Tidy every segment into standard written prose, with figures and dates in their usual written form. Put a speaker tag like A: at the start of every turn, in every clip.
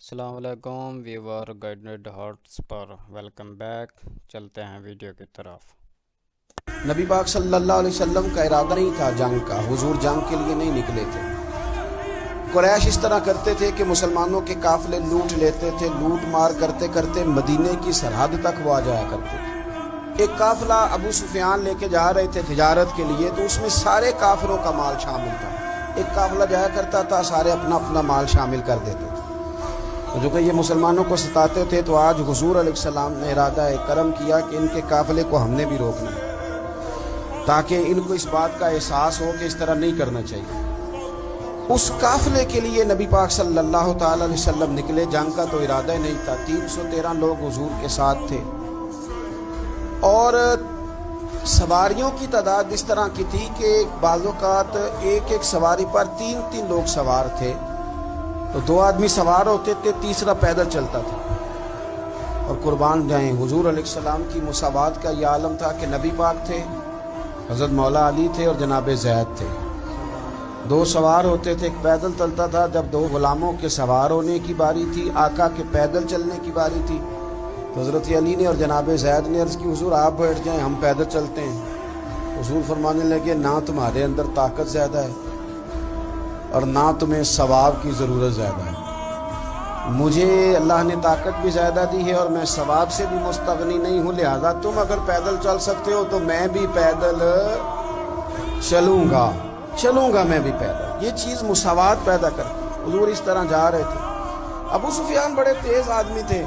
A: السلام علیکم ویور guided hearts پر welcome back. چلتے ہیں ویڈیو کی طرف.
B: نبی پاک صلی اللہ علیہ وسلم کا ارادہ نہیں تھا جنگ کا. حضور جنگ کے لیے نہیں نکلے تھے. قریش اس طرح کرتے تھے کہ مسلمانوں کے قافلے لوٹ لیتے تھے. لوٹ مار کرتے کرتے مدینے کی سرحد تک وہ آ جایا کرتے تھے. ایک قافلہ ابو سفیان لے کے جا رہے تھے تجارت کے لیے، تو اس میں سارے کافروں کا مال شامل تھا. ایک قافلہ جایا کرتا تھا، سارے اپنا اپنا مال شامل کر دیتے تھے. جو کہ یہ مسلمانوں کو ستاتے تھے، تو آج حضور علیہ السلام نے ارادہ کرم کیا کہ ان کے قافلے کو ہم نے بھی روکنا ہے، تاکہ ان کو اس بات کا احساس ہو کہ اس طرح نہیں کرنا چاہیے. اس قافلے کے لیے نبی پاک صلی اللہ تعالی علیہ وسلم نکلے. جنگ کا تو ارادہ ہی نہیں تھا. 313 لوگ حضور کے ساتھ تھے، اور سواریوں کی تعداد اس طرح کی تھی کہ بعض اوقات ایک ایک سواری پر 3 لوگ سوار تھے. تو 2 آدمی سوار ہوتے تھے، تیسرا پیدل چلتا تھا. اور قربان جائیں، حضور علیہ السلام کی مساوات کا یہ عالم تھا کہ نبی پاک تھے، حضرت مولا علی تھے اور جناب زید تھے. 2 سوار ہوتے تھے، ایک پیدل چلتا تھا. جب 2 غلاموں کے سوار ہونے کی باری تھی، آقا کے پیدل چلنے کی باری تھی، تو حضرت علی نے اور جناب زید نے عرض کی، حضور آپ بیٹھ جائیں، ہم پیدل چلتے ہیں. حضور فرمانے لگے، نہ تمہارے اندر طاقت زیادہ ہے اور نہ تمہیں ثواب کی ضرورت زیادہ ہے. مجھے اللہ نے طاقت بھی زیادہ دی ہے اور میں ثواب سے بھی مستغنی نہیں ہوں. لہذا تم اگر پیدل چل سکتے ہو تو میں بھی پیدل چلوں گا میں بھی پیدل. یہ چیز مساوات پیدا کرتی. حضور اس طرح جا رہے تھے. ابو سفیان بڑے تیز آدمی تھے.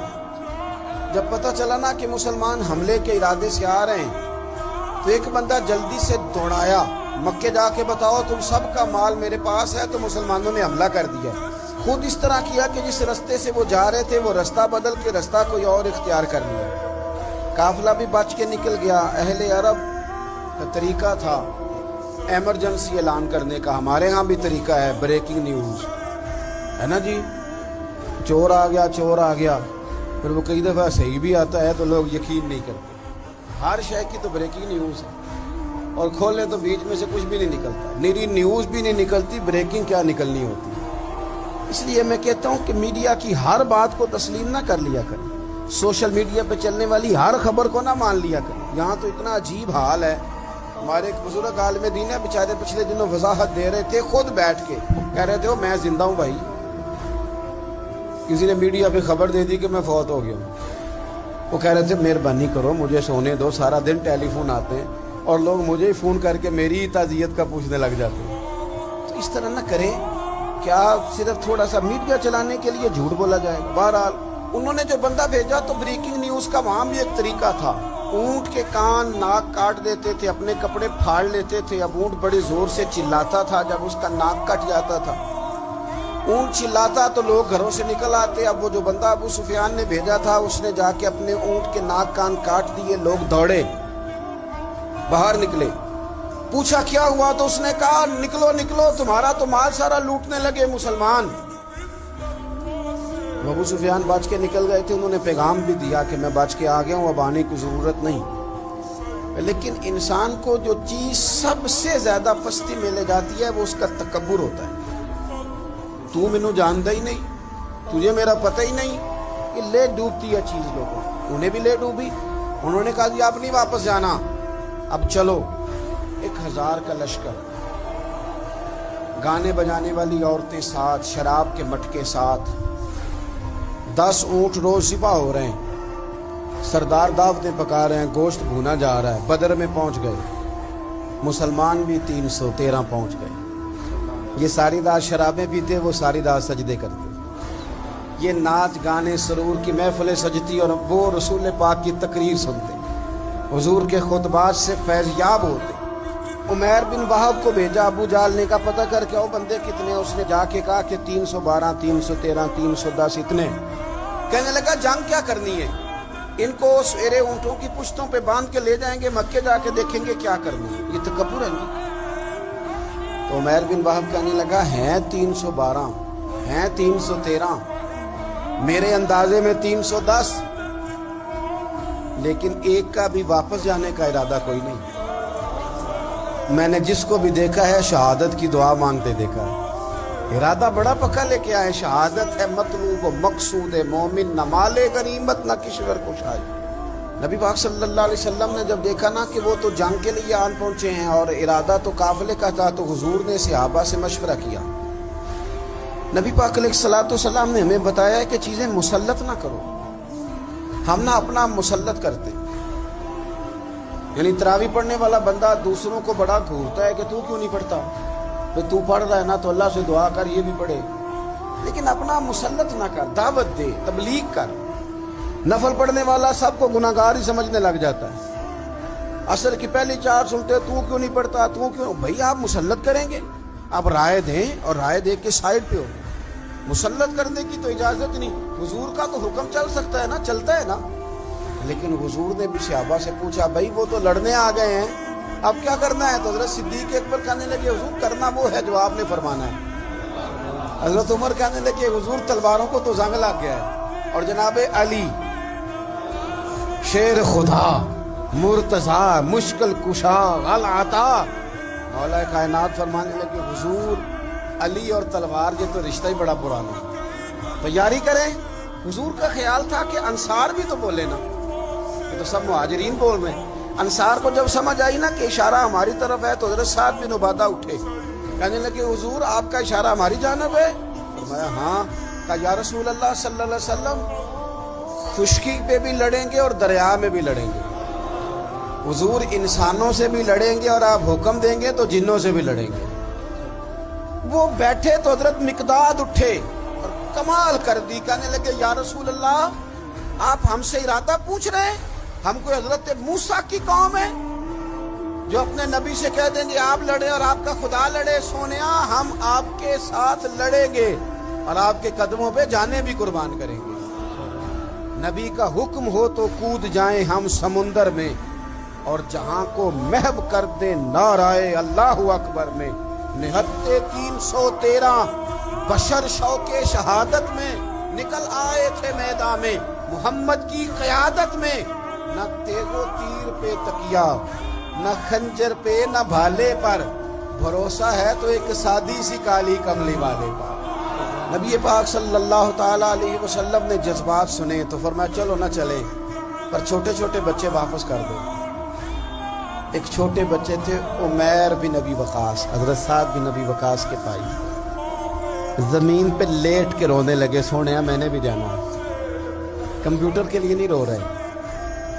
B: جب پتہ چلا نا کہ مسلمان حملے کے ارادے سے آ رہے ہیں، تو ایک بندہ جلدی سے دوڑایا، مکے جا کے بتاؤ تم سب کا مال میرے پاس ہے. تو مسلمانوں نے حملہ کر دیا. خود اس طرح کیا کہ جس رستے سے وہ جا رہے تھے، وہ رستہ بدل کے رستہ کوئی اور اختیار کر لیا. قافلہ بھی بچ کے نکل گیا. اہل عرب کا طریقہ تھا ایمرجنسی اعلان کرنے کا. ہمارے ہاں بھی طریقہ ہے، بریکنگ نیوز ہے نا جی. چور آ گیا. پھر وہ کئی دفعہ صحیح بھی آتا ہے تو لوگ یقین نہیں کرتے. ہر شے کی تو بریکنگ نیوز ہے، اور کھولے تو بیچ میں سے کچھ بھی نہیں نکلتا. میری نیوز بھی نہیں نکلتی، بریکنگ کیا نکلنی ہوتی. اس لیے میں کہتا ہوں کہ میڈیا کی ہر بات کو تسلیم نہ کر لیا کریں. سوشل میڈیا پہ چلنے والی ہر خبر کو نہ مان لیا کریں. یہاں تو اتنا عجیب حال ہے. ہمارے ایک بزرگ عالم دین ہے، بیچارے پچھلے دنوں وضاحت دے رہے تھے، خود بیٹھ کے کہہ رہے تھے میں زندہ ہوں بھائی. کسی نے میڈیا پہ خبر دے دی کہ میں فوت ہو گیا ہوں. وہ کہہ رہے تھے مہربانی کرو مجھے سونے دو. سارا دن ٹیلی فون آتے ہیں اور لوگ مجھے ہی فون کر کے میری تعزیت کا پوچھنے لگ جاتے ہیں. تو اس طرح نہ کریں. کیا صرف تھوڑا سا میڈیا چلانے کے لیے جھوٹ بولا جائے؟ بہرحال انہوں نے جو بندہ بھیجا تو بریکنگ نیوز کا وہاں بھی ایک طریقہ تھا. اونٹ کے کان ناک کاٹ دیتے تھے، اپنے کپڑے پھاڑ لیتے تھے. اب اونٹ بڑے زور سے چلاتا تھا. جب اس کا ناک کٹ جاتا تھا، اونٹ چلاتا تو لوگ گھروں سے نکل آتے. اب وہ جو بندہ ابو سفیان نے بھیجا تھا، اس نے جا کے اپنے اونٹ کے ناک کان کاٹ دیے. لوگ دوڑے، باہر نکلے. پوچھا کیا ہوا؟ تو اس نے کہا نکلو تمہارا تو مال سارا لوٹنے لگے مسلمان. ابو سفیان بچ کے نکل گئے تھے. انہوں نے پیغام بھی دیا کہ میں بچ کے آ گیا ہوں، اب آنے کی ضرورت نہیں. لیکن انسان کو جو چیز سب سے زیادہ پستی میں لے جاتی ہے وہ اس کا تکبر ہوتا ہے. تو مینوں جانتا ہی نہیں، تجھے میرا پتہ ہی نہیں. کہ لے ڈوبتی ہے چیز لوگوں. انہیں بھی لے ڈوبی. انہوں نے کہا جی اب نہیں واپس جانا، اب چلو. 1000 کا لشکر، گانے بجانے والی عورتیں ساتھ، شراب کے مٹکے ساتھ. 10 اونٹ روز ذبح ہو رہے ہیں. سردار دعوتیں پکا رہے ہیں، گوشت بھونا جا رہا ہے. بدر میں پہنچ گئے. مسلمان بھی 313 پہنچ گئے. یہ ساری رات شرابیں پیتے، وہ ساری رات سجدے کرتے. یہ ناچ گانے سرور کی محفلیں سجتی اور وہ رسول پاک کی تقریر سنتے، حضور کے خطبات سے فیض یاب ہوتے. عمیر بن وہب کو بھیجا ابو جہل نے، کا پتہ کر کے بندے کتنے. اس نے جا کے کہا کہ 312 313 310 اتنے. کہنے لگا جنگ کیا کرنی ہے، ان کو سویرے اونٹوں کی پشتوں پہ باندھ کے لے جائیں گے، مکے جا کے دیکھیں گے کیا کرنا ہے. یہ تکبر ہے نہیں. تو عمیر بن وہب کہنے لگا ہیں 312 ہیں 313، میرے اندازے میں 310، لیکن ایک کا بھی واپس جانے کا ارادہ کوئی نہیں. میں نے جس کو بھی دیکھا ہے شہادت کی دعا مانگتے دیکھا ہے. ارادہ بڑا پکا لے کے آئے، شہادت ہے مطلوب و مقصود مومن، نہ مال غنیمت نہ کشور کشائی۔ نبی پاک صلی اللہ علیہ وسلم نے جب دیکھا نا کہ وہ تو جنگ کے لیے آن پہنچے ہیں اور ارادہ تو قافلے کا تھا، تو حضور نے صحابہ سے مشورہ کیا۔ نبی پاک علیہ الصلوۃ والسلام نے ہمیں بتایا ہے کہ چیزیں مسلط نہ کرو، ہم نہ اپنا مسلط کرتے، یعنی تراویح پڑھنے والا بندہ دوسروں کو بڑا گھورتا ہے کہ تو کیوں نہیں پڑھتا، تو پڑھ رہا ہے نا تو اللہ سے دعا کر یہ بھی پڑھے، لیکن اپنا مسلط نہ کر، دعوت دے، تبلیغ کر۔ نفل پڑھنے والا سب کو گناہگار ہی سمجھنے لگ جاتا ہے، عصر کی پہلی 4 سنتے تو کیوں نہیں پڑھتا، تو کیوں؟ بھائی آپ مسلط کریں گے، آپ رائے دیں اور رائے دے کے سائڈ پہ ہو، مسلط کرنے کی تو اجازت نہیں۔ حضور کا تو حکم چل سکتا ہے نا، چلتا ہے نا، لیکن حضور نے بھی صحابہ سے پوچھا، بھائی وہ تو لڑنے آ گئے ہیں، اب کیا کرنا ہے؟ تو حضرت صدیق اکبر کہنے لگے، حضور کرنا وہ ہے جو آپ نے فرمانا ہے۔ حضرت عمر کہنے لگے، حضور تلواروں کو تو زنگ لگ گیا ہے۔ اور جناب علی شیر خدا، مرتضیٰ، مشکل کشا، غل عطا، مولا کائنات فرمانے لگے، حضور علی اور تلوار یہ تو رشتہ ہی بڑا پرانا ہے، تیاری کریں۔ حضور کا خیال تھا کہ انصار بھی تو بولے نا، یہ تو سب مہاجرین بول رہے ہیں۔ انصار کو جب سمجھ آئی نا کہ اشارہ ہماری طرف ہے، تو حضرت سعد بن عبادہ اٹھے، کہنے لگے، حضور آپ کا اشارہ ہماری جانب ہے؟ فرمایا ہاں۔ کہا یا رسول اللہ صلی اللہ علیہ وسلم، خشکی پہ بھی لڑیں گے اور دریا میں بھی لڑیں گے، حضور انسانوں سے بھی لڑیں گے اور آپ حکم دیں گے تو جنوں سے بھی لڑیں گے۔ وہ بیٹھے تو حضرت مقداد اٹھے اور کمال کر دی، کہنے لگے یا رسول اللہ آپ ہم سے ارادہ پوچھ رہے ہیں؟ ہم کوئی حضرت موسیٰ کی قوم ہے جو اپنے نبی سے کہہ دیں گے آپ لڑیں اور آپ کا خدا لڑے؟ سونیا ہم آپ کے ساتھ لڑیں گے اور آپ کے قدموں پہ جانیں بھی قربان کریں گے۔ نبی کا حکم ہو تو کود جائیں ہم سمندر میں اور جہاں کو محو کر دیں نعرہ اللہ اکبر میں۔ نہتے 313 بشر شوق شہادت میں نکل آئے تھے میدان میں، محمد کی قیادت میں۔ نہ تیغ و تیر پہ تکیا، نہ خنجر پہ، نہ بھالے پر، بھروسہ ہے تو ایک سادی سی کالی کملی والے پر۔ نبی پاک صلی اللہ تعالیٰ علیہ وسلم نے جذبات سنے تو فرمایا چلو نہ چلے، پر چھوٹے چھوٹے بچے واپس کر دو۔ ایک چھوٹے بچے تھے عمیر بن ابی وقاص، حضرت سعد بن ابی وقاص کے بھائی، زمین پہ لیٹ کے رونے لگے، سونیا میں نے بھی جانا ہے۔ کمپیوٹر کے لیے نہیں رو رہے،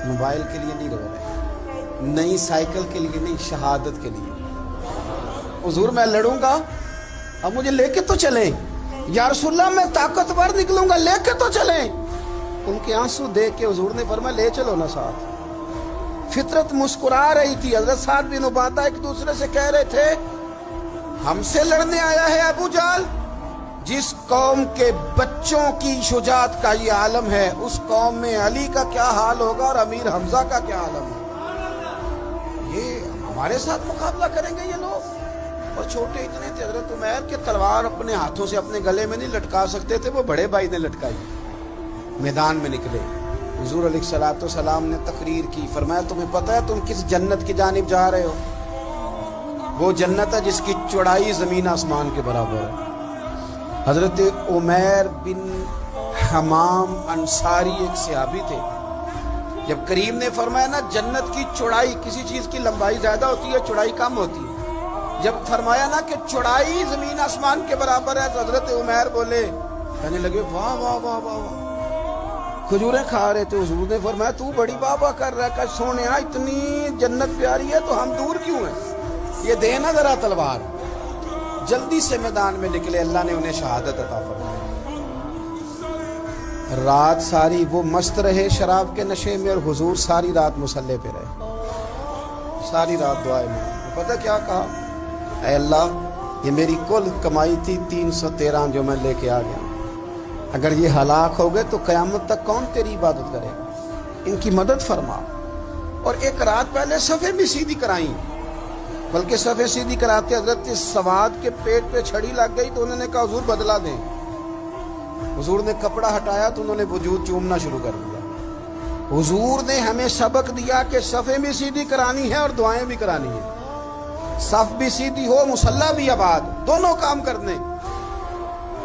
B: موبائل کے لیے نہیں رو رہے، نئی سائیکل کے لیے نہیں، شہادت کے لیے۔ حضور میں لڑوں گا، اب مجھے لے کے تو چلیں، یا رسول اللہ میں طاقتور نکلوں گا، لے کے تو چلیں۔ ان کے آنسو دیکھ کے حضور نے فرمایا لے چلو نا ساتھ۔ فطرت مسکرا رہی تھی۔ حضرت سعد بن عبادہ ایک دوسرے سے کہہ رہے تھے ہم سے لڑنے آیا ہے ابو جہل، جس قوم کے بچوں کی شجاعت کا یہ عالم ہے، اس قوم میں علی کا کیا حال ہوگا اور امیر حمزہ کا کیا عالم ہے؟ یہ ہمارے ساتھ مقابلہ کریں گے یہ لوگ؟ اور چھوٹے اتنے تھے، حضرت عمیر کے تلوار اپنے ہاتھوں سے اپنے گلے میں نہیں لٹکا سکتے تھے، وہ بڑے بھائی نے لٹکائی۔ میدان میں نکلے، حضور علیہ الصلوۃ والسلام نے تقریر کی، فرمایا تمہیں پتہ ہے تم کس جنت کی جانب جا رہے ہو؟ وہ جنت ہے جس کی چوڑائی زمین آسمان کے برابر ہے۔ حضرت عمیر بن حمام انصاری ایک صحابی تھے، جب کریم نے فرمایا نا جنت کی چوڑائی، کسی چیز کی لمبائی زیادہ ہوتی ہے چوڑائی کم ہوتی ہے، جب فرمایا نا کہ چوڑائی زمین آسمان کے برابر ہے تو حضرت عمیر بولے، کہنے لگے واہ واہ واہ واہ واہ۔ کھجوریں کھا رہے تھے، حضور نے فرمایا تو بڑی واہ واہ کر رہا ہے، کہ سونیا اتنی جنت پیاری ہے تو ہم دور کیوں ہیں، یہ دے نا ذرا تلوار۔ جلدی سے میدان میں نکلے، اللہ نے انہیں شہادت عطا فرمائی۔ رات ساری وہ مست رہے شراب کے نشے میں، اور حضور ساری رات مصلی پہ رہے، ساری رات دعائیں مانگی۔ پتہ کیا کہا؟ اے اللہ یہ میری کل کمائی تھی 313 جو میں لے کے آ گیا، اگر یہ ہلاک ہو گئے تو قیامت تک کون تیری عبادت کرے گا، ان کی مدد فرما۔ اور ایک رات پہلے صفیں بھی سیدھی کرائیں، بلکہ صفیں سیدھی کراتے حضرت سواد کے پیٹ پہ چھڑی لگ گئی تو انہوں نے کہا حضور بدلا دیں۔ حضور نے کپڑا ہٹایا تو انہوں نے وجود چومنا شروع کر دیا۔ حضور نے ہمیں سبق دیا کہ صفیں بھی سیدھی کرانی ہے اور دعائیں بھی کرانی ہیں، صف بھی سیدھی ہو، مصلی بھی آباد، دونوں کام کرنے۔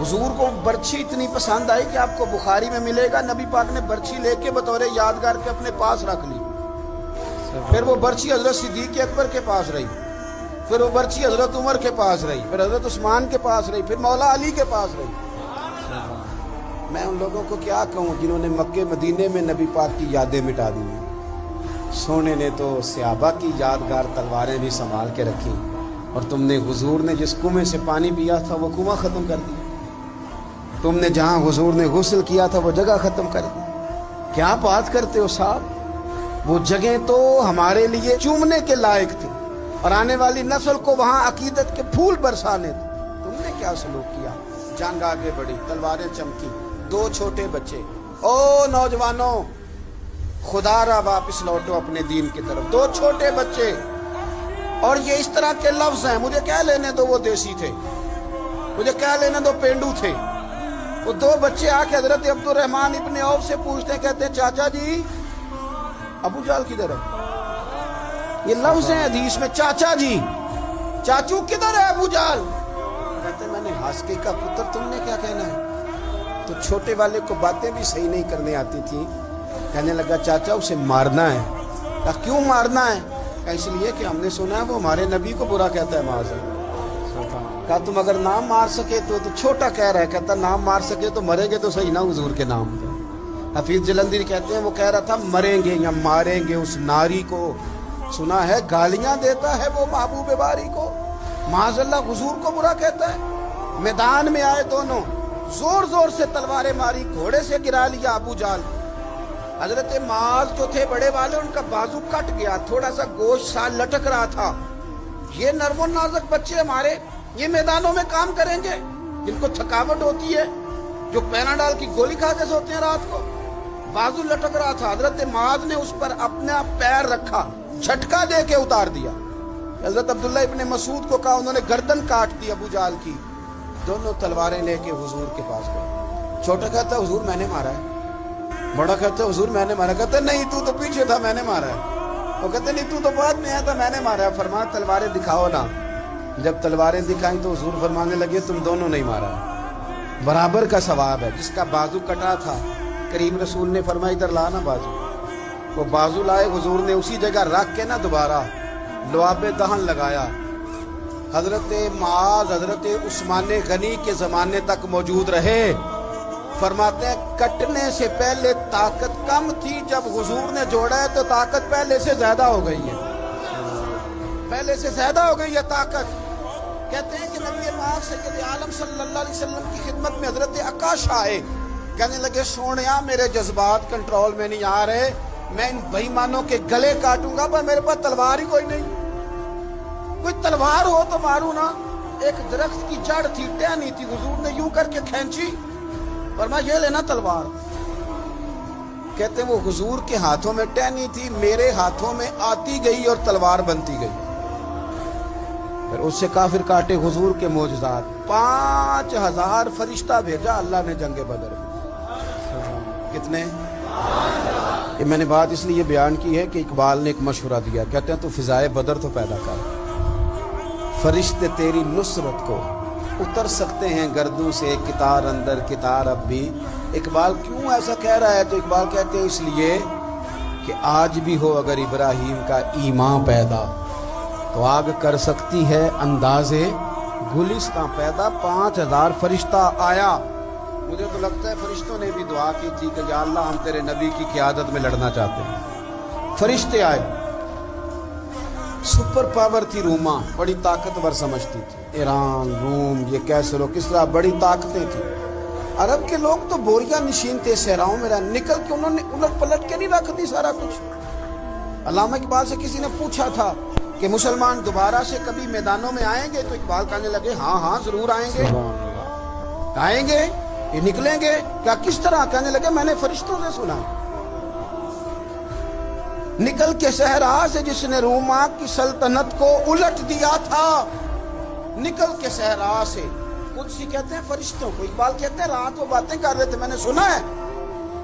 B: حضور کو برچھی اتنی پسند آئی کہ آپ کو بخاری میں ملے گا نبی پاک نے برچھی لے کے بطور یادگار کے اپنے پاس رکھ لی. پھر وہ برچھی حضرت صدیق اکبر کے پاس رہی, پھر وہ برچھی حضرت عمر کے پاس رہی, پھر حضرت عثمان کے پاس رہی, پھر مولا علی کے پاس رہی. میں ان لوگوں کو کیا کہوں جنہوں نے مکے مدینے میں نبی پاک کی یادیں مٹا دی ہیں. سونے نے تو صحابہ کی یادگار تلواریں بھی سنبھال کے رکھی, اور تم نے حضور نے جس کنویں سے پانی پیا تھا وہ کنواں ختم کر دیا. تم نے جہاں حضور نے غسل کیا تھا وہ جگہ ختم کر دی. کیا بات کرتے ہو صاحب, وہ جگہیں تو ہمارے لیے چومنے کے لائق تھی اور آنے والی نسل کو وہاں عقیدت کے پھول برسانے تھے. تم نے کیا سلوک کیا؟ جنگ آگے بڑھی, تلواریں چمکی, 2 چھوٹے بچے. او نوجوانوں, خدا را واپس لوٹو اپنے دین کی طرف. 2 چھوٹے بچے, اور یہ اس طرح کے لفظ ہیں. مجھے کیا لینے دو وہ دیسی تھے, مجھے کیا لینے دو پینڈو تھے. وہ 2 بچے آ کے حضرت عبد الرحمن ابن عوف سے پوچھتے ہیں, کہتے ہیں چاچا جی ابو جال کدھر ہے؟ یہ لفظ ہیں حدیث میں, چاچا جی, چاچو کدھر ہے ابو جال؟ کہتے ہیں میں نے ہاسکے کا پتر, تم نے کیا کہنا ہے؟ تو چھوٹے والے کو باتیں بھی صحیح نہیں کرنے آتی تھی. کہنے لگا چاچا اسے مارنا ہے. کہا کیوں مارنا ہے؟ کہا اس لیے کہ ہم نے سنا ہے وہ ہمارے نبی کو برا کہتا ہے معاذ اللہ. کہا تم اگر نام مار سکے تو چھوٹا کہہ رہا ہے, کہتا نام مار سکے تو مریں گے تو صحیح نہ حضور کے نام پہ. حفیظ جلندری کہتے ہیں وہ کہہ رہا تھا مریں گے یا ماریں گے اس ناری کو, سنا ہے گالیاں دیتا ہے وہ محبوب باری کو. معاذ اللہ حضور کو برا کہتا ہے. میدان میں آئے دونوں, زور زور سے تلواریں ماری, گھوڑے سے گرا لیا ابو جال. حضرت معاذ جو تھے بڑے والے, ان کا بازو کٹ گیا, تھوڑا سا گوشت سا لٹک رہا تھا. یہ نرم و نازک بچے ہمارے, یہ میدانوں میں کام کریں گے؟ جن کو تھکاوٹ ہوتی ہے, جو پیناڈال کی گولی کھا کے سوتے ہیں رات کو. بازو لٹک رہا تھا, حضرت معاذ نے اس پر اپنا پیر رکھا, جھٹکا دے کے اتار دیا. حضرت عبداللہ ابن مسعود کو کہا, انہوں نے گردن کاٹ دی ابو جال کی. دونوں تلواریں لے کے حضور کے پاس گئے. چھوٹا کہتا ہے حضور میں نے مارا ہے, بڑا کہتا ہے حضور میں نے مارا. کہتا ہے نہیں تو پیچھے تھا, میں نے مارا ہے. وہ کہتے نہیں تو بعد میں آیا تھا, میں نے مارا ہے. فرمایا تلواریں دکھاؤ نا. جب تلواریں دکھائیں تو حضور فرمانے لگے تم دونوں نہیں مارا ہے, برابر کا ثواب ہے. جس کا بازو کٹا تھا کریم رسول نے فرمایا ادھر لا نا بازو. وہ بازو لائے, حضور نے اسی جگہ رکھ کے نا دوبارہ لعاب دہن لگایا. حضرت معاذ حضرت عثمان غنی کے زمانے تک موجود رہے. فرماتے ہیں کٹنے سے پہلے طاقت کم تھی, جب حضور نے جوڑا ہے تو طاقت پہلے سے زیادہ ہو گئی ہے, پہلے سے زیادہ ہو گئی ہے طاقت. کہتے ہیں کہ نبی پاک سید عالم صلی اللہ علیہ وسلم کی خدمت میں حضرت عکاش آئے, کہنے لگے سونیا میرے جذبات کنٹرول میں نہیں آ رہے, میں ان بے ایمانوں کے گلے کاٹوں گا, پر میرے پاس تلوار ہی کوئی نہیں. کوئی تلوار ہو تو ماروں نا. ایک درخت کی جڑ تھی, ٹہنی تھی, حضور نے یوں کر کے کھینچی, فرمایا یہ لینا تلوار. کہتے ہیں وہ حضور کے ہاتھوں میں ٹہنی تھی, میرے ہاتھوں میں آتی گئی اور تلوار بنتی گئی. پھر اس سے کافر کاٹے حضور کے معجزات. 5000 فرشتہ بھیجا اللہ نے جنگ بدر میں. کتنے؟ یہ میں نے بات اس لیے بیان کی ہے کہ اقبال نے ایک مشورہ دیا, کہتے ہیں تو فضائے بدر تو پیدا کر, فرشتے تیری نصرت کو اتر سکتے ہیں گردوں سے, کتار اندر کتار اب بھی. اقبال کیوں ایسا کہہ رہا ہے؟ تو اقبال کہتے ہیں اس لیے کہ آج بھی ہو اگر ابراہیم کا ایمان پیدا, تو آگ کر سکتی ہے اندازے گلستان پیدا. 5000 فرشتہ آیا. مجھے تو لگتا ہے فرشتوں نے بھی دعا کی تھی کہ یا اللہ ہم تیرے نبی کی قیادت میں لڑنا چاہتے ہیں. فرشتے آئے. سپر پاور تھی روما, بڑی طاقتور سمجھتی تھی. ایران, روم, یہ کیسر و کسرا بڑی طاقتیں تھیں. عرب کے لوگ تو بوریا نشین تھے صحراؤں میں, نکل کے انہوں نے الٹ پلٹ کے نہیں رکھ دی سارا کچھ. علامہ اقبال سے کسی نے پوچھا تھا کہ مسلمان دوبارہ سے کبھی میدانوں میں آئیں گے, تو اقبال کہنے لگے ہاں ہاں ضرور آئیں گے. آئیں گے, یہ نکلیں گے. کیا کس طرح؟ کہنے لگے میں نے فرشتوں سے سنا, نکل کے صحرا سے جس نے روما کی سلطنت کو الٹ دیا تھا. نکل کے صحرا سے, قدسی کہتے ہیں فرشتوں کو, اقبال کہتے ہیں رات وہ باتیں کر رہے تھے, میں نے سنا ہے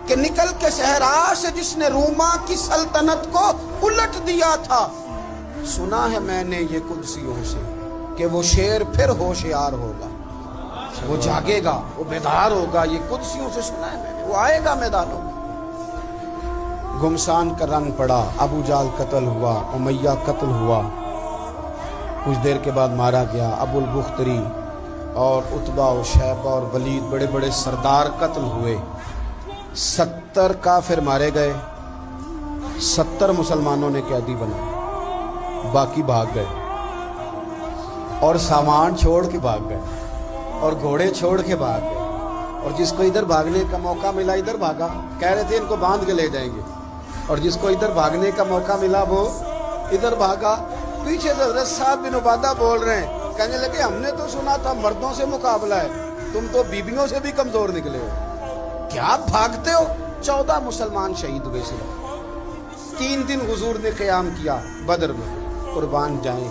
B: کہ نکل کے صحرا سے جس نے روما کی سلطنت کو الٹ دیا تھا. سنا ہے میں نے یہ قدسیوں سے کہ وہ شیر پھر ہوشیار ہوگا. وہ جاگے گا, وہ بیدار ہوگا. یہ قدسیوں سے سنا ہے میں نے, وہ آئے گا میدانوں میں. گمسان کا رنگ پڑا, ابو جال قتل ہوا, امیہ قتل ہوا, کچھ دیر کے بعد مارا گیا. ابو البختری اور عتبہ و شیبہ اور ولید بڑے بڑے سردار قتل ہوئے. 70 کافر مارے گئے, 70 مسلمانوں نے قیدی بنائے, باقی بھاگ گئے اور سامان چھوڑ کے بھاگ گئے اور گھوڑے چھوڑ کے بھاگ گئے. اور جس کو ادھر بھاگنے کا موقع ملا ادھر بھاگا, کہہ رہے تھے ان کو باندھ کے لے جائیں گے, اور جس کو ادھر بھاگنے کا موقع ملا وہ ادھر بھاگا. پیچھے سے حضرت صاحب بن عبادہ بول رہے ہیں, کہنے لگے ہم نے تو سنا تھا مردوں سے مقابلہ ہے, تم تو بیویوں سے بھی کمزور نکلے ہو, کیا بھاگتے ہو. 14 مسلمان شہید ہوئے صرف. 3 دن حضور نے قیام کیا بدر میں, قربان جائیں.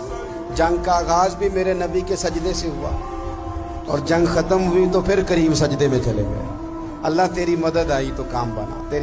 B: جنگ کا آغاز بھی میرے نبی کے سجدے سے ہوا, اور جنگ ختم ہوئی تو پھر کریم سجدے میں چلے گئے. اللہ تیری مدد آئی تو کام بنا, تیری